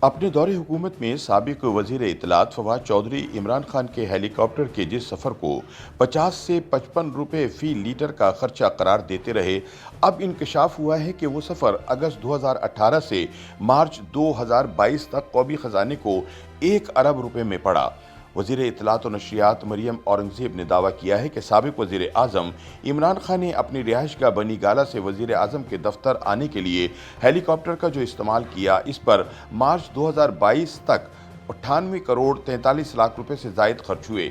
अपने दौरे हुकूमत में साबिक वजीर इत्तलात फवाद चौधरी इमरान खान के हेलीकॉप्टर के जिस सफ़र को 50 से 55 रुपये फ़ी लीटर का खर्चा करार देते रहे, अब इंकशाफ हुआ है कि वो सफ़र अगस्त 2018 से मार्च 2022 तक कौमी ख़जाने को 1 अरब रुपये में पड़ा। वज़ीर इत्तलात और नशरियात मरियम औरंगज़ेब ने दावा किया है कि साबिक वज़ीर आज़म इमरान खान ने अपनी रिहाइशगाह बनी गाला से वज़ीर आज़म के दफ्तर आने के लिए हेलीकॉप्टर का जो इस्तेमाल किया, इस पर मार्च 2022 तक 98 करोड़ 43 लाख रुपए से ज़ायद खर्च हुए।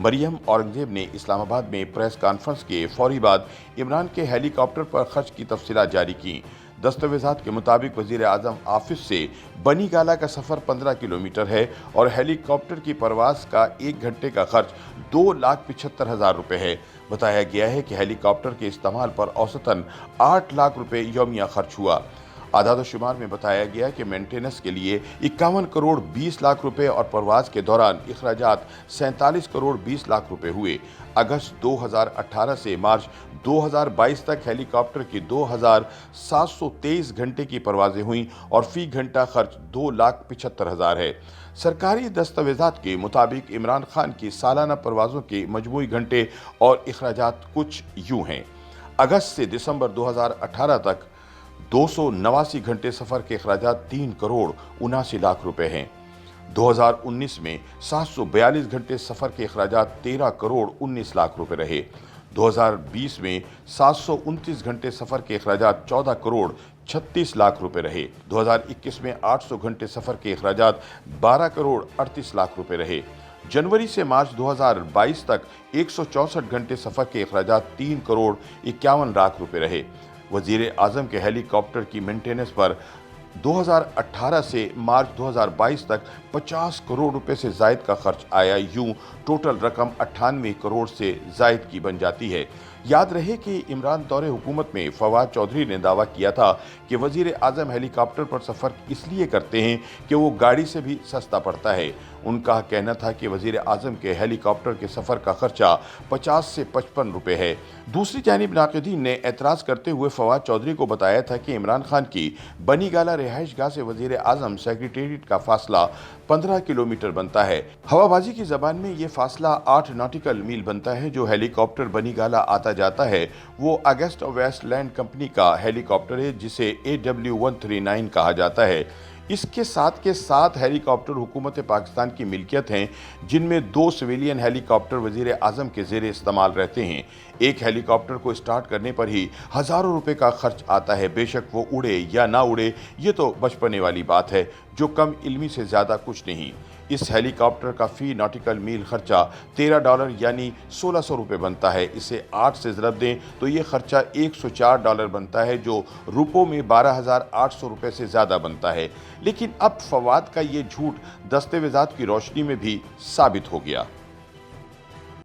मरियम औरंगज़ेब ने इस्लामाबाद में प्रेस कॉन्फ्रेंस के फौरी बाद इमरान के हेलीकॉप्टर पर खर्च की तफसीलात जारी की। दस्तावेज़ात के मुताबिक वज़ीर आज़म ऑफिस से बनी गाला का सफ़र 15 किलोमीटर है और हेलीकॉप्टर की परवाज़ का 1 घंटे का खर्च 2,75,000 रुपये है। बताया गया है कि हेलीकॉप्टर के इस्तेमाल पर औसतन 8 लाख रुपये यौमिया खर्च हुआ। आदाद शुमार में बताया गया कि मेंटेनेंस के लिए 51 करोड़ 20 लाख रुपए और परवाज़ के दौरान अखराजात 47 करोड़ 20 लाख रुपए हुए। अगस्त 2018 से मार्च 2022 तक हेलीकॉप्टर की 2,723 घंटे की परवाज़ें हुईं और फ़ी घंटा खर्च 2,75,000 है। सरकारी दस्तावेज़ात के मुताबिक इमरान खान की सालाना परवाज़ों के मजमूई घंटे और अखराजात कुछ यूँ हैं। अगस्त से दिसंबर 2018 तक 289 घंटे सफ़र के अखराजात 3 करोड़ 79 लाख रुपए हैं। 2019 में 742 घंटे सफ़र के अखराजात 13 करोड़ 19 लाख रुपए रहे। 2020 में 729 घंटे सफ़र के अखराजात 14 करोड़ 36 लाख रुपए रहे। 2021 में 800 घंटे सफ़र के अखराजात 12 करोड़ 38 लाख रुपए रहे। जनवरी से मार्च 2022 तक 164 घंटे सफ़र के अखराजात 3 करोड़ 51 लाख रुपए रहे। वज़ीर आज़म के हेलीकॉप्टर की मेंटेनेंस पर 2018 से मार्च 2022 तक 50 करोड़ रुपए से ज़ायद का खर्च आया। यूं टोटल रकम 98 करोड़ से ज़ायद की बन जाती है। याद रहे कि इमरान दौरे हुकूमत में फवाद चौधरी ने दावा किया था कि वज़ीर आज़म हेलीकॉप्टर पर सफ़र इसलिए करते हैं कि वो गाड़ी से भी सस्ता पड़ता है। उनका कहना था कि वज़ीर आज़म के हेलीकॉप्टर के सफ़र का खर्चा 50 से 55 रुपये है। दूसरी जानिब नाक़िदीन ने एतराज़ करते हुए फवाद चौधरी को बताया था कि इमरान खान की बनी गाला रिहाइशगाह से वज़ीर आज़म सेक्रेटेरिएट का फासला 15 किलोमीटर बनता है। हवाबाजी की ज़बान में ये फासला 8 नॉटिकल मील बनता है। जो हेलीकॉप्टर बनी गाला आता जाता है वो अगस्टा वेस्टलैंड कंपनी का हेलीकॉप्टर है, जिसे AW139 कहा जाता है। इसके साथ के 7 हेलीकॉप्टर हुकूमत पाकिस्तान की मिल्कियत हैं, जिनमें 2 सिविलियन हेलीकॉप्टर वज़ीर आज़म के ज़ेरे इस्तेमाल रहते हैं। एक हेलीकॉप्टर को स्टार्ट करने पर ही हज़ारों रुपए का खर्च आता है। बेशक वो उड़े या ना उड़े, ये तो बचपने वाली बात है, जो कम इल्मी से ज़्यादा कुछ नहीं। इस हेलीकॉप्टर का फ़ी नॉटिकल मील खर्चा $13 यानी 1600 रुपये बनता है। इसे 8 से ज़रब दें तो ये खर्चा $104 बनता है, जो रुपयों में 12,800 रुपये से ज़्यादा बनता है। लेकिन अब फवाद का ये झूठ दस्तावेज़ात की रोशनी में भी साबित हो गया।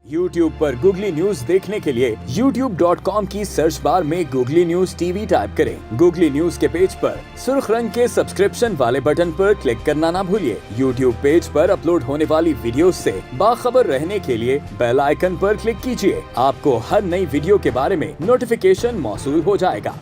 YouTube पर गूगली न्यूज देखने के लिए youtube.com की सर्च बार में गूगली न्यूज टीवी टाइप करें। गूगली न्यूज के पेज पर सुर्ख रंग के सब्सक्रिप्शन वाले बटन पर क्लिक करना ना भूलिए। YouTube पेज पर अपलोड होने वाली वीडियोस से बाखबर रहने के लिए बेल आइकन पर क्लिक कीजिए। आपको हर नई वीडियो के बारे में नोटिफिकेशन मौसूल हो जाएगा।